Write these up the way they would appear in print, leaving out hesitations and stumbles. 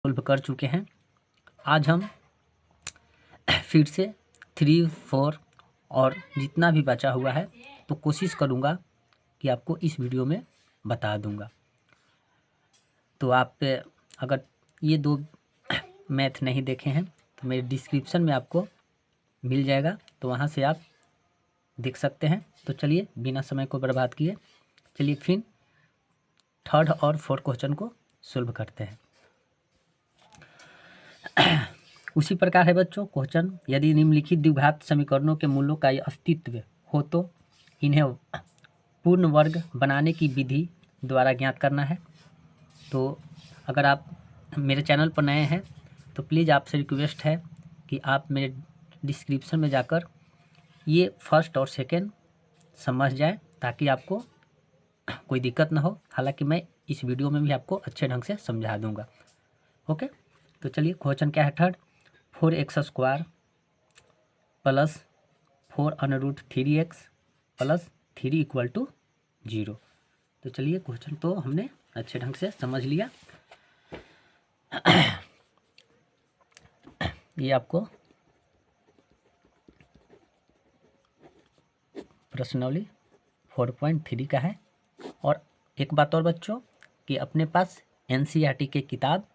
Solve कर चुके हैं। आज हम फिर से 3, 4 और जितना भी बचा हुआ है तो कोशिश करूँगा कि आपको इस वीडियो में बता दूँगा। तो आप अगर ये 2 मैथ नहीं देखे हैं तो मेरे डिस्क्रिप्शन में आपको मिल जाएगा, तो वहाँ से आप देख सकते हैं। तो चलिए बिना समय को बर्बाद किए चलिए फिर 3rd और 4th क्वेश्चन को सॉल्व करते हैं। उसी प्रकार है बच्चों क्वेश्चन, यदि निम्नलिखित द्विघात समीकरणों के मूलों का अस्तित्व हो तो इन्हें पूर्ण वर्ग बनाने की विधि द्वारा ज्ञात करना है। तो अगर आप मेरे चैनल पर नए हैं तो प्लीज़ आपसे रिक्वेस्ट है कि आप मेरे डिस्क्रिप्शन में जाकर ये फर्स्ट और सेकंड समझ जाएं, ताकि आपको कोई दिक्कत ना हो। हालांकि मैं इस वीडियो में भी आपको अच्छे ढंग से समझा दूंगा। ओके, तो चलिए क्वेश्चन क्या है। 3rd 4x² plus 4√3x plus 3 = 0। तो चलिए क्वेश्चन तो हमने अच्छे ढंग से समझ लिया। ये आपको प्रश्नावली 4.3 का है। और एक बात और बच्चों कि अपने पास NCERT के किताब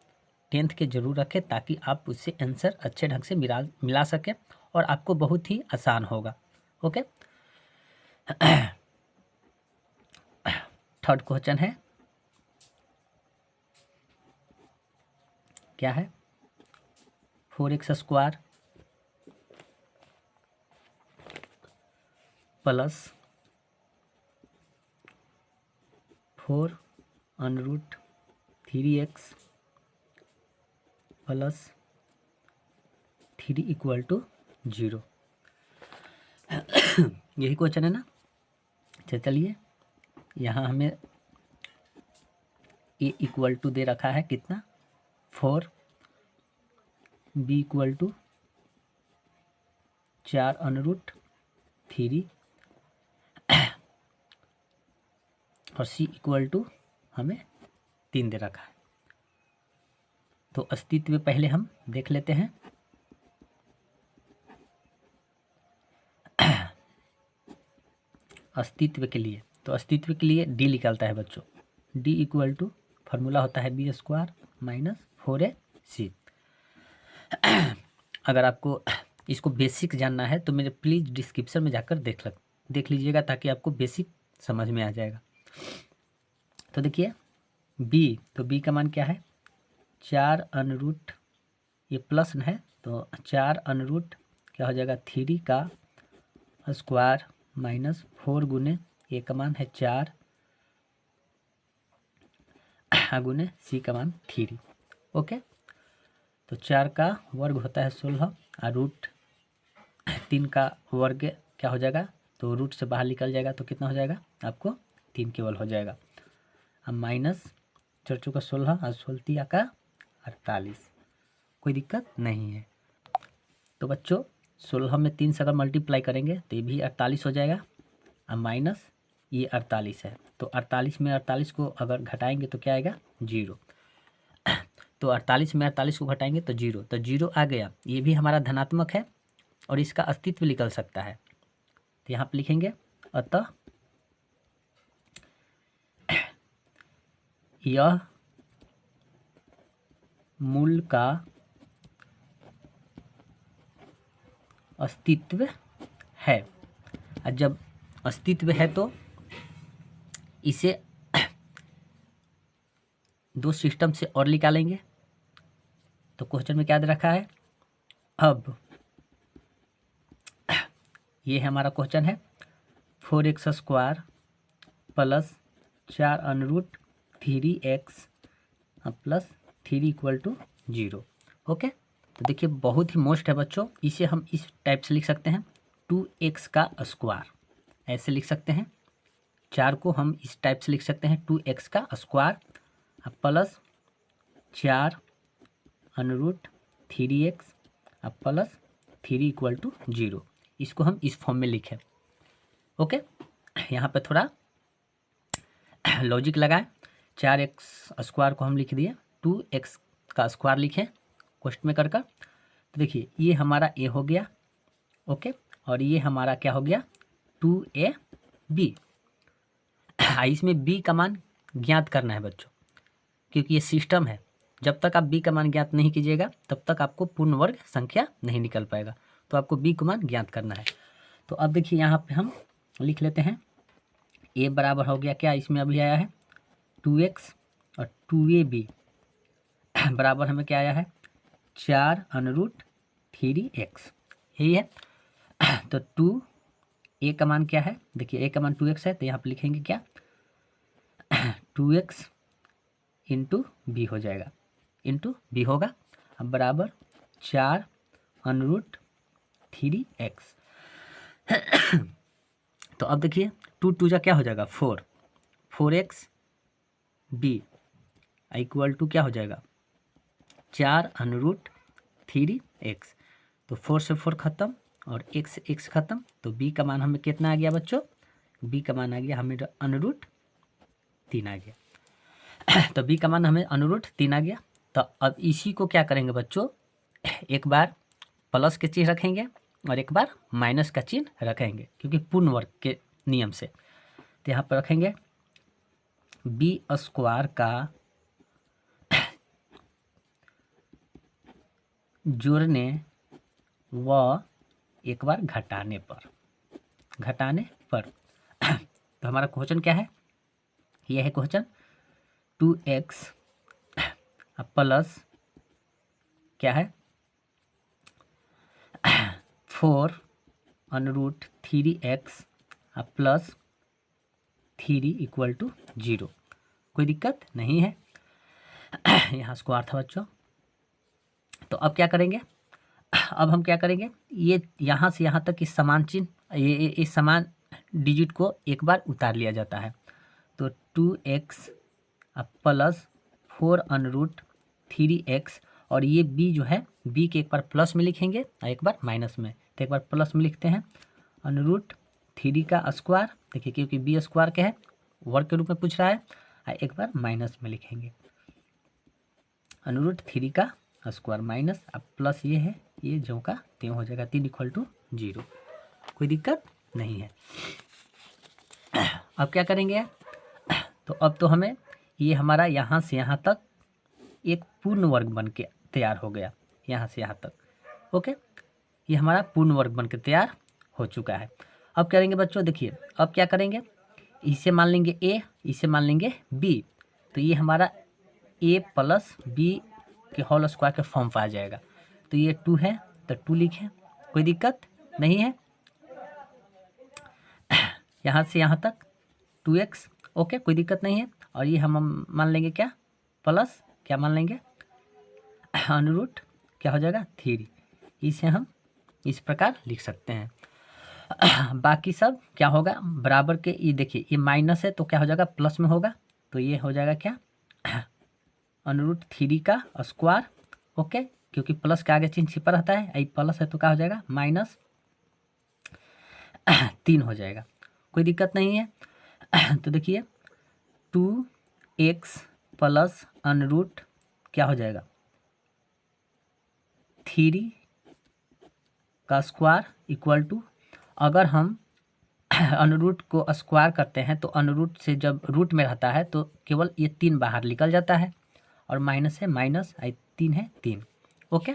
10th के जरूर रखें, ताकि आप उससे आंसर अच्छे ढंग से मिला सकें और आपको बहुत ही आसान होगा। ओके, 3rd क्वेश्चन है, क्या है, 4x² प्लस 4√3x प्लस 3 = 0। यही क्वेश्चन है ना। चलिए यहाँ हमें a = दे रखा है कितना, 4, b = 4√3 और c = हमें 3 दे रखा है। तो अस्तित्व पहले हम देख लेते हैं। अस्तित्व के लिए, तो अस्तित्व के लिए d निकलता है बच्चों। d = फार्मूला होता है b² - 4ac। अगर आपको इसको बेसिक जानना है तो मेरे प्लीज़ डिस्क्रिप्शन में जाकर देख लीजिएगा, ताकि आपको बेसिक समझ में आ जाएगा। तो देखिए b, तो b का मान क्या है, 4 ये प्लस है तो 4 क्या हो जाएगा, 3 का स्क्वायर माइनस 4 गुने ए का मान है 4 गुने सी का मान 3। ओके, तो 4 का वर्ग होता है 16 और √3 का वर्ग क्या हो जाएगा, तो रूट से बाहर निकल जाएगा तो कितना हो जाएगा आपको 3 केवल हो जाएगा। अब माइनस 4 चौका 16 और 16 का 48, कोई दिक्कत नहीं है। तो बच्चों 16 में 3 से अगर मल्टीप्लाई करेंगे तो ये भी 48 हो जाएगा। अब माइनस ये 48 है, तो 48 में 48 को अगर घटाएंगे तो क्या आएगा, 0। तो 48 में 48 को घटाएंगे तो 0, तो 0 आ गया। ये भी हमारा धनात्मक है और इसका अस्तित्व निकल सकता है। तो यहाँ पर लिखेंगे, अतः यह मूल का अस्तित्व है। और जब अस्तित्व है तो इसे 2 सिस्टम से और निकालेंगे। तो क्वेश्चन में क्या दे रखा है, अब ये है हमारा क्वेश्चन है 4x² plus 4√3x plus 3 = 0। Okay, तो देखिए बहुत ही मोस्ट है बच्चों, इसे हम इस टाइप से लिख सकते हैं, 2x² ऐसे लिख सकते हैं। 4 को हम इस टाइप से लिख सकते हैं 2x² प्लस 4√3x प्लस 3 = 0। इसको हम इस फॉर्म में लिखें। ओके, यहाँ पे थोड़ा लॉजिक लगाए, 4x² को हम लिख दिए 2x का स्क्वायर लिखें क्वेश्चन में कर कर। तो देखिए ये हमारा ए हो गया, ओके, और ये हमारा क्या हो गया 2ab। इसमें b का मान ज्ञात करना है बच्चों, क्योंकि ये सिस्टम है। जब तक आप b का मान ज्ञात नहीं कीजिएगा तब तक आपको पूर्ण वर्ग संख्या नहीं निकल पाएगा। तो आपको b का मान ज्ञात करना है। तो अब देखिए यहाँ पे हम लिख लेते हैं a बराबर हो गया क्या, इसमें अभी आया है 2x और 2ab बराबर हमें क्या आया है 4√3x, यही है। तो 2a का मान क्या है, देखिए a का मान 2x है, तो यहाँ पे लिखेंगे क्या 2x इंटू बी हो जाएगा, इंटू बी होगा। अब बराबर 4√3x। तो अब देखिए 2 जा क्या हो जाएगा 4x b इक्वल टू क्या हो जाएगा 4√3x। तो 4 से 4 खत्म और x से x खत्म, तो b का मान हमें कितना आ गया बच्चों, b का मान आ गया हमें √3 आ गया। तो b का मान हमें √3 आ गया। तो अब इसी को क्या करेंगे बच्चों, एक बार प्लस के चिन्ह रखेंगे और एक बार माइनस का चिन्ह रखेंगे, क्योंकि पूर्ण वर्ग के नियम से। तो यहाँ पर रखेंगे b स्क्वायर का जोड़ने व एक बार घटाने पर तो हमारा क्वेश्चन क्या है, यह है क्वेश्चन 2x प्लस क्या है 4√3x प्लस 3 इक्वल टू 0। कोई दिक्कत नहीं है। यहाँ स्क्वायर था बच्चों। तो अब क्या करेंगे, अब हम क्या करेंगे, ये यहाँ से यहाँ तक इस समान चिन्ह ये समान डिजिट को एक बार उतार लिया जाता है। तो 2x प्लस 4√3x और ये b जो है b के एक बार प्लस में लिखेंगे और एक बार माइनस में। तो एक बार प्लस में लिखते हैं √3 का स्क्वायर, देखिए क्योंकि b स्क्वायर क्या है वर्ग के रूप में पूछ रहा है, और एक बार माइनस में लिखेंगे √3 का स्क्वायर माइनस अब प्लस ये है, ये जो का त्यों हो जाएगा 3 इक्वल टू 0। कोई दिक्कत नहीं है। अब क्या करेंगे, तो अब तो हमें ये हमारा यहाँ से यहाँ तक एक पूर्ण वर्ग बन के तैयार हो गया, यहाँ से यहाँ तक, ओके, ये हमारा पूर्ण वर्ग बन के तैयार हो चुका है। अब करेंगे बच्चों, देखिए अब क्या करेंगे, इसे मान लेंगे a, इसे मान लेंगे b, तो ये हमारा a प्लस b के होल स्क्वायर के फॉर्म पर आ जाएगा। तो ये 2 है तो 2 लिखें, कोई दिक्कत नहीं है। यहाँ से यहाँ तक 2x, ओके, कोई दिक्कत नहीं है। और ये हम मान लेंगे क्या प्लस क्या मान लेंगे √ क्या हो जाएगा 3, इसे हम इस प्रकार लिख सकते हैं। बाकी सब क्या होगा बराबर के, ये देखिए ये माइनस है तो क्या हो जाएगा प्लस में होगा, तो ये हो जाएगा क्या √3 का स्क्वायर, ओके, क्योंकि प्लस के आगे चिन्ह छिपा रहता है, आई प्लस है तो क्या हो जाएगा -3 हो जाएगा, कोई दिक्कत नहीं है। तो देखिए 2x प्लस √ क्या हो जाएगा 3 का स्क्वायर इक्वल टू, अगर हम √ को स्क्वायर करते हैं तो √ से जब रूट में रहता है तो केवल ये 3 बाहर निकल जाता है, और माइनस है माइनस, 3 है 3, ओके।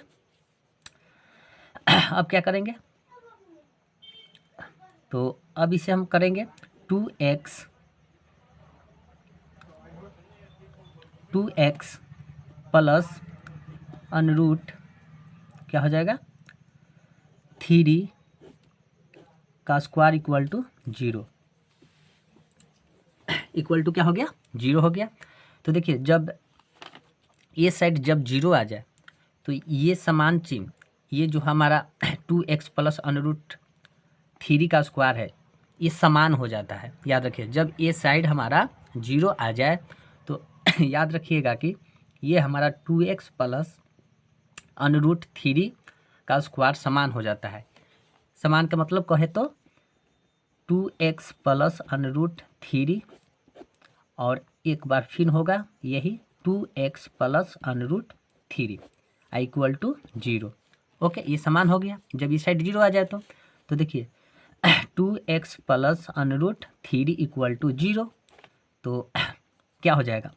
अब क्या करेंगे, तो अब इसे हम करेंगे 2x प्लस √ क्या हो जाएगा 3 का square equal to 0, equal to क्या हो गया 0 हो गया। तो देखिए जब ये साइड जब 0 आ जाए तो ये समान चिन्ह, ये जो हमारा 2x प्लस √3 का स्क्वायर है ये समान हो जाता है। याद रखिए जब ये साइड हमारा 0 आ जाए तो याद रखिएगा कि ये हमारा 2x प्लस √3 का स्क्वायर समान हो जाता है। समान का मतलब कहे तो 2x प्लस √3 और एक बार फिर होगा यही 2x plus 3 I equal to 0। Okay, ये समान हो गया। जब इस साइड 0 आ जाए तो देखिए 2x plus under root 3 equal to 0। तो क्या हो जाएगा,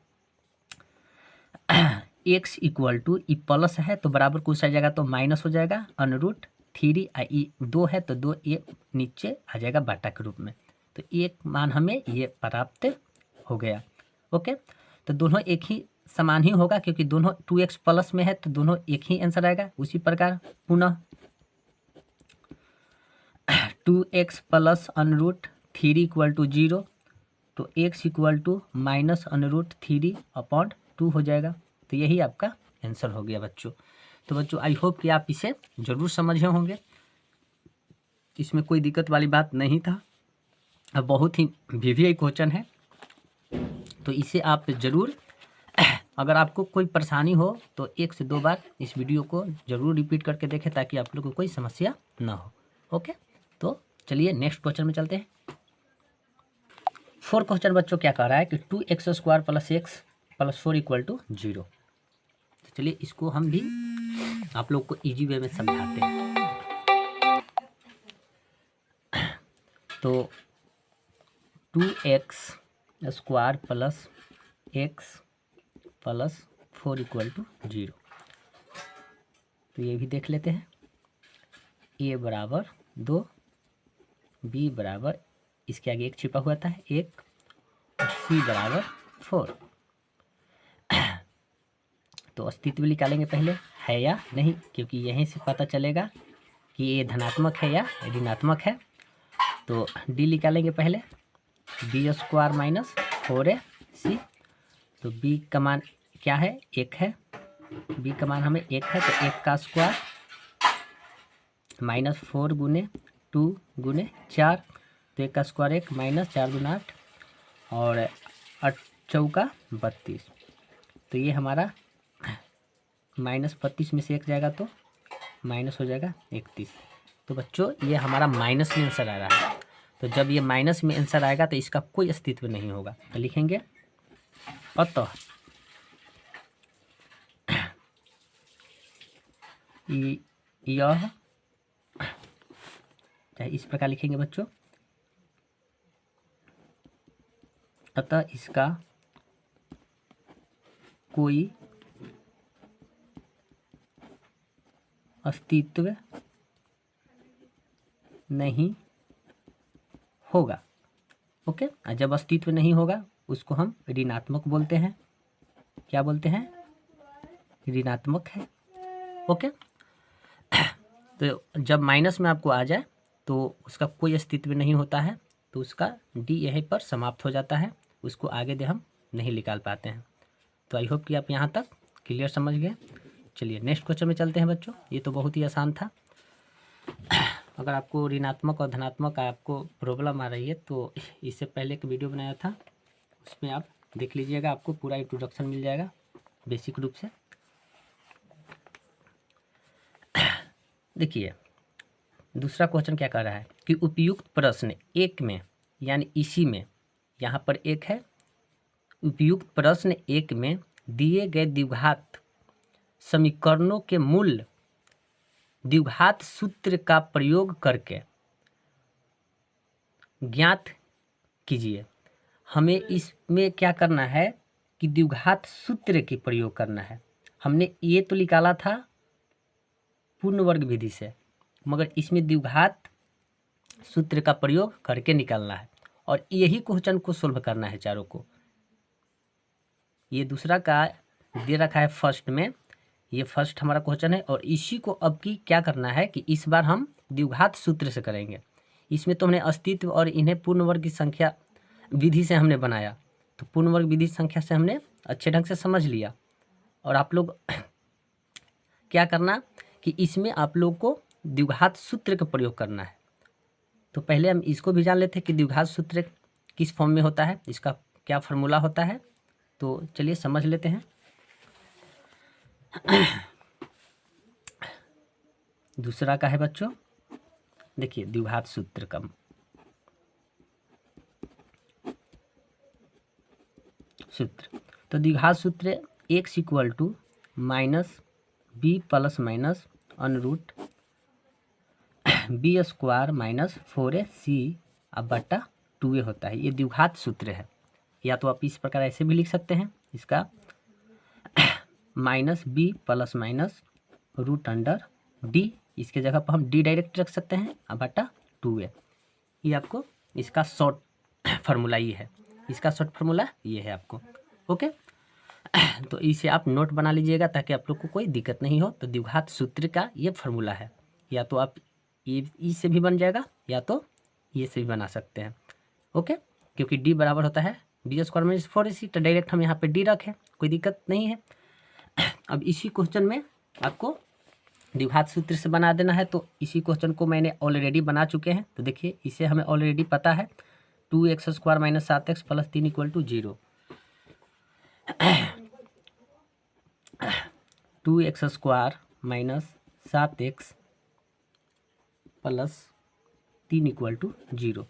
x equal to E plus है तो बराबर कुछ आ जाएगा तो माइनस हो जाएगा, अंडर रूट 3 ई 2 है तो 2 ये नीचे आ जाएगा बाटा के रूप में। तो एक मान हमें ये प्राप्त हो गया। ओके, तो दोनों एक ही समान ही होगा क्योंकि दोनों 2x प्लस में है तो दोनों एक ही आंसर आएगा। उसी प्रकार पुनः 2x plus under root 3 equal to 0, तो x equal to minus under root 3 upon 2 हो जाएगा। तो यही आपका आंसर हो गया बच्चों। तो बच्चों आई होप कि आप इसे ज़रूर समझे होंगे, इसमें कोई दिक्कत वाली बात नहीं था। अब बहुत ही वीवीआई क्वेश्चन है, तो इसे आप ज़रूर, अगर आपको कोई परेशानी हो तो 1 से 2 बार इस वीडियो को ज़रूर रिपीट करके देखें ताकि आप लोग को कोई समस्या ना हो। ओके, तो चलिए नेक्स्ट क्वेश्चन में चलते हैं। 4 क्वेश्चन बच्चों क्या कह रहा है कि 2x² plus x plus 4 equal to 0। तो चलिए इसको हम भी आप लोग को इजी वे में समझाते हैं। तो 2x² plus x plus 4 equal to 0, तो ये भी देख लेते हैं। a बराबर 2, b बराबर इसके आगे 1 छिपा हुआ था 1, और c बराबर 4। तो अस्तित्व निकालेंगे पहले, है या नहीं, क्योंकि यहीं से पता चलेगा कि ये धनात्मक है या ऋणात्मक है। तो d निकालेंगे पहले, b² माइनस 4ac। तो b का मान क्या है, 1 है, b का मान हमें 1 है, तो 1 का स्क्वायर माइनस 4 गुने 2 गुने 4, तो 1 का स्क्वायर 1 माइनस 4 गुना 8 और 8 चौका 32। तो ये हमारा माइनस 32 में से 1 जाएगा तो माइनस हो जाएगा 31। तो बच्चों ये हमारा माइनस में आंसर आ रहा है। तो जब ये माइनस में आंसर आएगा तो इसका कोई अस्तित्व नहीं होगा। तो लिखेंगे अतः यह, इस प्रकार लिखेंगे बच्चों, अतः इसका कोई अस्तित्व नहीं होगा। ओके, जब अस्तित्व नहीं होगा उसको हम ऋणात्मक बोलते हैं। क्या बोलते हैं, ऋणात्मक है। ओके, तो जब माइनस में आपको आ जाए तो उसका कोई अस्तित्व नहीं होता है, तो उसका डी यहीं पर समाप्त हो जाता है, उसको आगे दे हम नहीं निकाल पाते हैं। तो आई होप कि आप यहाँ तक क्लियर समझ गए। चलिए नेक्स्ट क्वेश्चन में चलते हैं बच्चों। ये तो बहुत ही आसान था। अगर आपको ऋणात्मक और धनात्मक आपको प्रॉब्लम आ रही है तो इससे पहले एक वीडियो बनाया था, उसमें आप देख लीजिएगा, आपको पूरा इंट्रोडक्शन मिल जाएगा बेसिक रूप से। देखिए दूसरा क्वेश्चन क्या कह रहा है कि उपयुक्त प्रश्न 1 में, यानी इसी में, यहाँ पर 1 है, उपयुक्त प्रश्न 1 में दिए गए द्विघात समीकरणों के मूल द्विघात सूत्र का प्रयोग करके ज्ञात कीजिए। हमें इसमें क्या करना है कि द्विघात सूत्र के प्रयोग करना है। हमने ये तो निकाला था पूर्ण वर्ग विधि से, मगर इसमें द्विघात सूत्र का प्रयोग करके निकालना है और यही क्वेश्चन को सोल्व करना है चारों को। ये दूसरा का दे रखा है फर्स्ट में, ये फर्स्ट हमारा क्वेश्चन है और इसी को अब की क्या करना है कि इस बार हम द्विघात सूत्र से करेंगे। इसमें तो हमने अस्तित्व और इन्हें पूर्ण वर्ग की संख्या विधि से हमने बनाया, तो पूर्ण वर्ग विधि संख्या से हमने अच्छे ढंग से समझ लिया। और आप लोग क्या करना कि इसमें आप लोग को द्विघात सूत्र का प्रयोग करना है। तो पहले हम इसको भी जान लेते हैं कि द्विघात सूत्र किस फॉर्म में होता है, इसका क्या फार्मूला होता है। तो चलिए समझ लेते हैं। दूसरा का है बच्चों, देखिए द्विघात सूत्र का सूत्र। तो द्विघात सूत्र x equal to minus B plus minus underroot B square minus 4ac अब बट्टा 2a होता है। ये द्विघात सूत्र है। या तो आप इस प्रकार ऐसे भी लिख सकते हैं, इसका minus B plus minus root under D, इसके जगह पर हम डी डायरेक्ट रख सकते हैं, अब बट्टा 2a। ये आपको इसका शॉर्ट फार्मूला ये है, इसका शॉर्ट फार्मूला ये है आपको। ओके, तो इसे आप नोट बना लीजिएगा ताकि आप लोग को कोई दिक्कत नहीं हो। तो द्विघात सूत्र का ये फार्मूला है। या तो आप ये से भी बन जाएगा या तो ये से भी बना सकते हैं। ओके, क्योंकि डी बराबर होता है डी स्क्वायर माइनस 4ac, तो डायरेक्ट हम यहाँ पे डी रखें, कोई दिक्कत नहीं है। अब इसी क्वेश्चन में आपको द्विघात सूत्र से बना देना है। तो इसी क्वेश्चन को मैंने ऑलरेडी बना चुके हैं। तो देखिए, इसे हमें ऑलरेडी पता है 2x square minus 7x plus 3 equal to 0। 2x square minus 7x plus 3 equal to 0।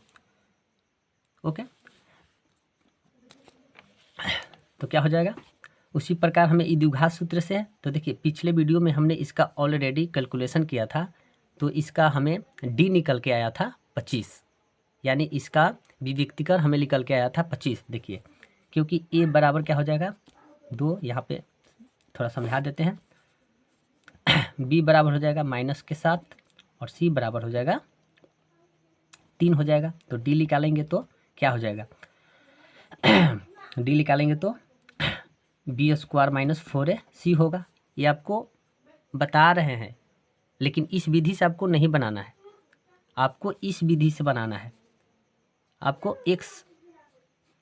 Okay, तो क्या हो जाएगा, उसी प्रकार हमें ई द्विघात सूत्र से है। तो देखिए, पिछले वीडियो में हमने इसका ऑलरेडी कैलकुलेशन किया था, तो इसका हमें डी निकल के आया था 25, यानी इसका विविक्तिकर हमें निकल के आया था 25। देखिए, क्योंकि ए बराबर क्या हो जाएगा 2, यहाँ पे थोड़ा समझा देते हैं। बी बराबर हो जाएगा माइनस के साथ और सी बराबर हो जाएगा 3 हो जाएगा। तो डी निकालेंगे तो क्या हो जाएगा, डी निकालेंगे तो बी स्क्वायर माइनस 4ac होगा। ये आपको बता रहे हैं, लेकिन इस विधि से आपको नहीं बनाना है, आपको इस विधि से बनाना है। आपको x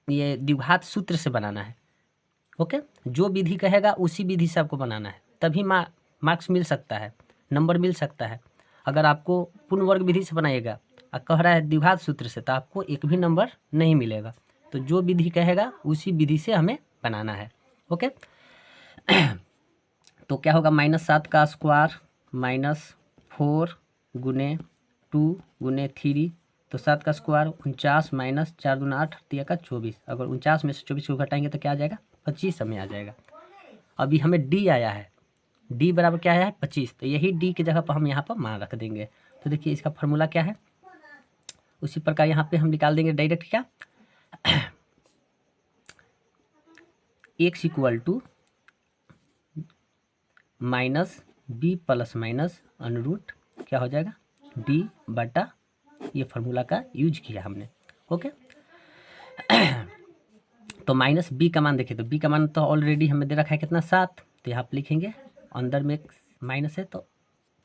ये द्विघात सूत्र से बनाना है। ओके, जो विधि कहेगा उसी विधि से आपको बनाना है, तभी मार्क्स मिल सकता है, नंबर मिल सकता है। अगर आपको पूर्ण वर्ग विधि से बनाइएगा और कह रहा है द्विघात सूत्र से, तो आपको एक भी नंबर नहीं मिलेगा। तो जो विधि कहेगा उसी विधि से हमें बनाना है। ओके, तो क्या होगा, -7 का स्क्वायर माइनस 4 गुने 2 गुने 3, तो 7 का स्क्वायर 49 माइनस 4 दूना 8 3 का 24। अगर 49 में से 24 को घटाएंगे तो क्या आ जाएगा, 25 हमें आ जाएगा। अभी हमें डी आया है, डी बराबर क्या आया है 25, तो यही डी की जगह पर हम यहाँ पर मान रख देंगे। तो देखिए, इसका फार्मूला क्या है, उसी प्रकार यहाँ पे हम निकाल देंगे डायरेक्ट। क्या, x equal to minus B plus minus underroot क्या हो जाएगा डी बटा, ये फार्मूला का यूज किया हमने। ओके, तो माइनस बी का मान देखिए, तो बी का मान तो ऑलरेडी हमें दे रखा है कितना 7, तो यहाँ पे लिखेंगे, अंदर में एक माइनस है, तो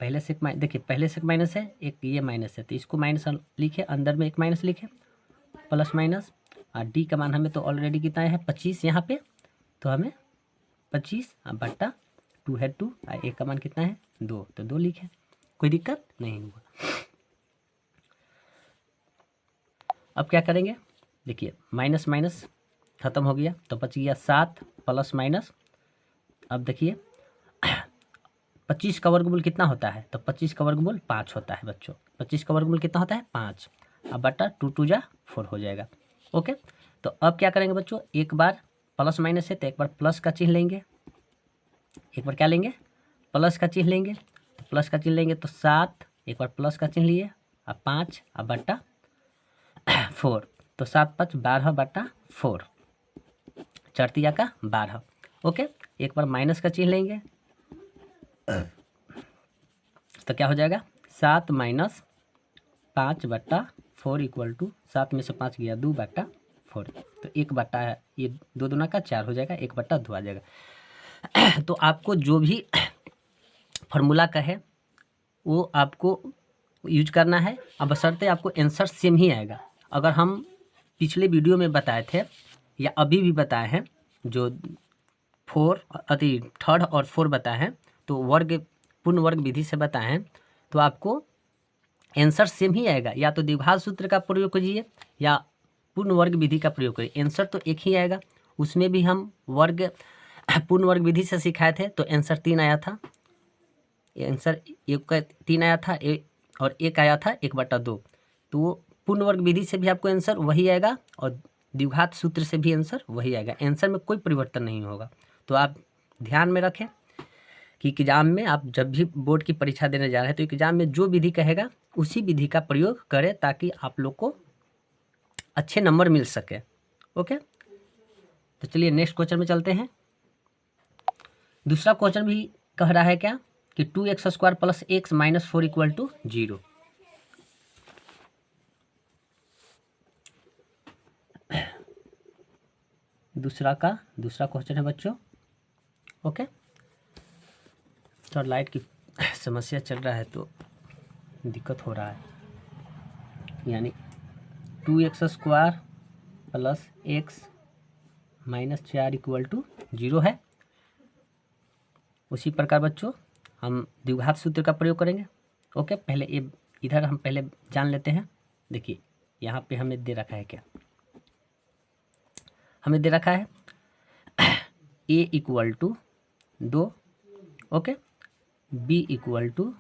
पहले से एक देखिए, पहले से एक माइनस है, एक ये माइनस है, तो इसको माइनस लिखे, अंदर में एक माइनस लिखे, प्लस माइनस। और डी का मान हमें तो ऑलरेडी कितना है 25 यहाँ पे, तो हमें 25 बट्टा 2 है 2, और ए का मान कितना है 2, तो 2 लिखे, कोई दिक्कत नहीं हुआ। अब क्या करेंगे, देखिए माइनस माइनस खत्म हो गया, तो बच गया 7 प्लस माइनस। अब देखिए 25 का वर्गमूल कितना होता है, तो 25 का वर्गमूल 5 होता है बच्चों। 25 का वर्गमूल कितना होता है 5, अब बटा 2 2 जा 4 हो जाएगा। ओके, तो अब क्या करेंगे बच्चों, एक बार प्लस माइनस है तो एक बार प्लस का चिन्ह लेंगे, एक बार क्या लेंगे प्लस का चिन्ह लेंगे। तो प्लस का चिन्ह लेंगे तो 7, एक बार प्लस का चिन्ह लिए, अब 5 अब बट्टा 4, तो 7 5 12 बट्टा 4, 4 तिया का 12। ओके, एक बार माइनस का चिन्ह लेंगे तो क्या हो जाएगा 7 माइनस 5 बट्टा 4 इक्वल टू 7 में से 5 गया 2 बट्टा 4, तो 1 बट्टा है, ये 2 दूना का 4 हो जाएगा, 1 बट्टा 2 आ जाएगा। तो आपको जो भी फार्मूला का है वो आपको यूज करना है, अब बशर्ते आपको आंसर सेम ही आएगा। अगर हम पिछले वीडियो में बताए थे या अभी भी बताए हैं, जो 3rd और 4 बताए हैं, तो पूर्ण वर्ग विधि से बताए हैं, तो आपको आंसर सेम ही आएगा। या तो द्विघात सूत्र का प्रयोग कीजिए या पूर्ण वर्ग विधि का प्रयोग करिए, आंसर तो एक ही आएगा। उसमें भी हम पूर्ण वर्ग विधि से सिखाए थे, तो आंसर 3 आया था, आंसर 1 का 3 आया था, और 1 आया था 1/2। तो वो पूर्ण वर्ग विधि से भी आपको आंसर वही आएगा और द्विघात सूत्र से भी आंसर वही आएगा, आंसर में कोई परिवर्तन नहीं होगा। तो आप ध्यान में रखें कि एग्जाम में आप जब भी बोर्ड की परीक्षा देने जा रहे हैं तो एग्जाम में जो विधि कहेगा उसी विधि का प्रयोग करें ताकि आप लोग को अच्छे नंबर मिल सके। ओके, तो चलिए नेक्स्ट क्वेश्चन में चलते हैं। दूसरा क्वेश्चन भी कह रहा है क्या कि 2x² plus x minus 4 equal to 0। दूसरा क्वेश्चन है बच्चों। ओके, तो लाइट की समस्या चल रहा है तो दिक्कत हो रहा है, यानी 2x² plus x minus 4 equal to 0 है। उसी प्रकार बच्चों हम द्विघात सूत्र का प्रयोग करेंगे। ओके, पहले ये इधर हम पहले जान लेते हैं। देखिए यहाँ पे हमें दे रखा है क्या, हमें दे रखा है a equal to 2, okay, b equal to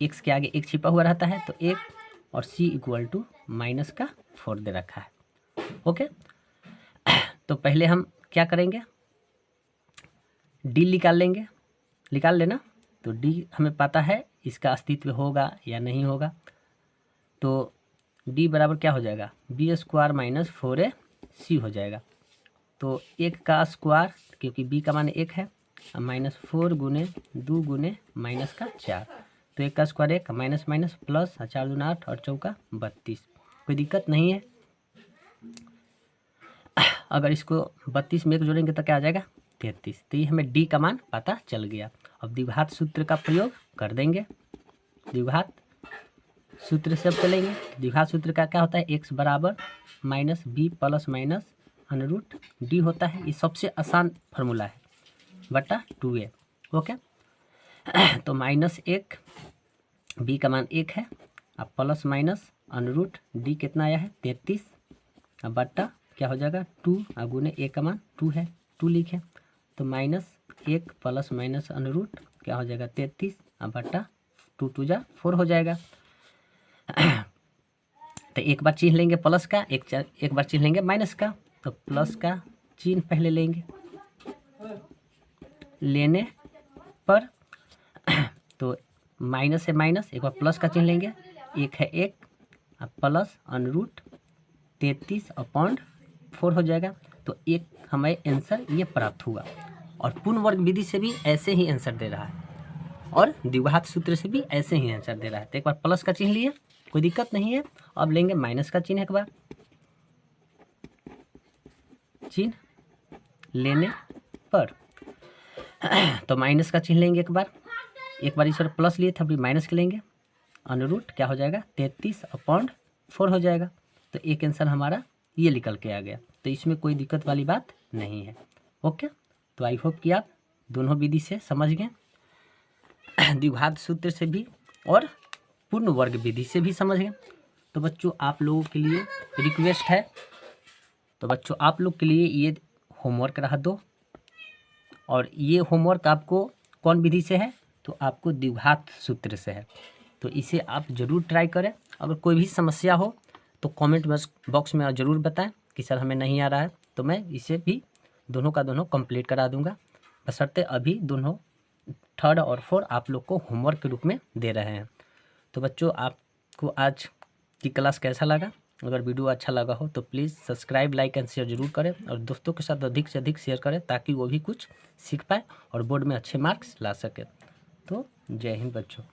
x के आगे एक छिपा हुआ रहता है तो 1 और c इक्वल टू माइनस का 4 दे रखा है। ओके, तो पहले हम क्या करेंगे, d निकाल लेंगे, निकाल लेना। तो d हमें पता है इसका अस्तित्व होगा या नहीं होगा, तो d बराबर क्या हो जाएगा, b² माइनस 4ac हो जाएगा। तो 1 का स्क्वायर, क्योंकि b का मान 1 है, माइनस 4 गुने 2 गुने माइनस का 4, तो 1 का स्क्वायर 1 माइनस माइनस प्लस 4 दूना 8 और 4 का 32। कोई दिक्कत नहीं है। अगर इसको 32 में 1 जोड़ेंगे तो क्या आ जाएगा 33। तो ये हमें d का मान पता चल गया। अब द्विघात सूत्र का प्रयोग कर देंगे। द्विघात सूत्र से अब चलेंगे। द्विघात सूत्र का क्या होता है, x बराबर minus b plus minus √ d होता है। ये सबसे आसान फार्मूला है, बटा 2a। ओके, तो माइनस 1, b का मान 1 है, अब प्लस माइनस √ d कितना आया है 33, अब बटा क्या हो जाएगा 2 गुने a का मान 2 है, 2 लिखे, तो माइनस 1 प्लस माइनस √ क्या हो जाएगा 33, अब बटा 2 2 जा 4 हो जाएगा। तो एक बार चिन्ह लेंगे प्लस का, एक बार चिन्ह लेंगे माइनस का। तो प्लस का चिन्ह पहले लेंगे, लेने पर तो माइनस है माइनस, एक बार प्लस का चिन्ह लेंगे, 1 है 1, अब प्लस √33/4 हो जाएगा। तो एक हमें आंसर ये प्राप्त हुआ। और पूर्ण वर्ग विधि से भी ऐसे ही आंसर दे रहा है और द्विघात सूत्र से भी ऐसे ही आंसर दे रहा है। तो एक बार प्लस का चिन्ह लिए, कोई दिक्कत नहीं है। अब लेंगे माइनस का चिन्ह, एक बार चिन्ह लेने पर तो माइनस का चिन्ह लेंगे, एक बार इस पर प्लस लिए थे, अभी माइनस के लेंगे, √ क्या हो जाएगा 33/4 हो जाएगा। तो एक आंसर हमारा ये निकल के आ गया। तो इसमें कोई दिक्कत वाली बात नहीं है। ओके, तो आई होप कि आप दोनों विधि से समझ गए, द्विघात सूत्र से भी और पूर्ण वर्ग विधि से भी समझ गए। तो बच्चों आप लोगों के लिए रिक्वेस्ट है, तो बच्चों आप लोग के लिए ये होमवर्क रहा 2, और ये होमवर्क आपको कौन विधि से है, तो आपको द्विघात सूत्र से है। तो इसे आप ज़रूर ट्राई करें। अगर कोई भी समस्या हो तो कमेंट बॉक्स में ज़रूर बताएं कि सर हमें नहीं आ रहा है, तो मैं इसे भी दोनों का दोनों कंप्लीट करा दूंगा। बशर्ते अभी दोनों 3rd और 4 आप लोग को होमवर्क के रूप में दे रहे हैं। तो बच्चों आपको आज की क्लास कैसा लगा? अगर वीडियो अच्छा लगा हो तो please subscribe, like and share जरूर करें और दोस्तों के साथ अधिक से अधिक शेयर करें ताकि वो भी कुछ सीख पाए और बोर्ड में अच्छे मार्क्स ला सके। तो जय हिंद बच्चों।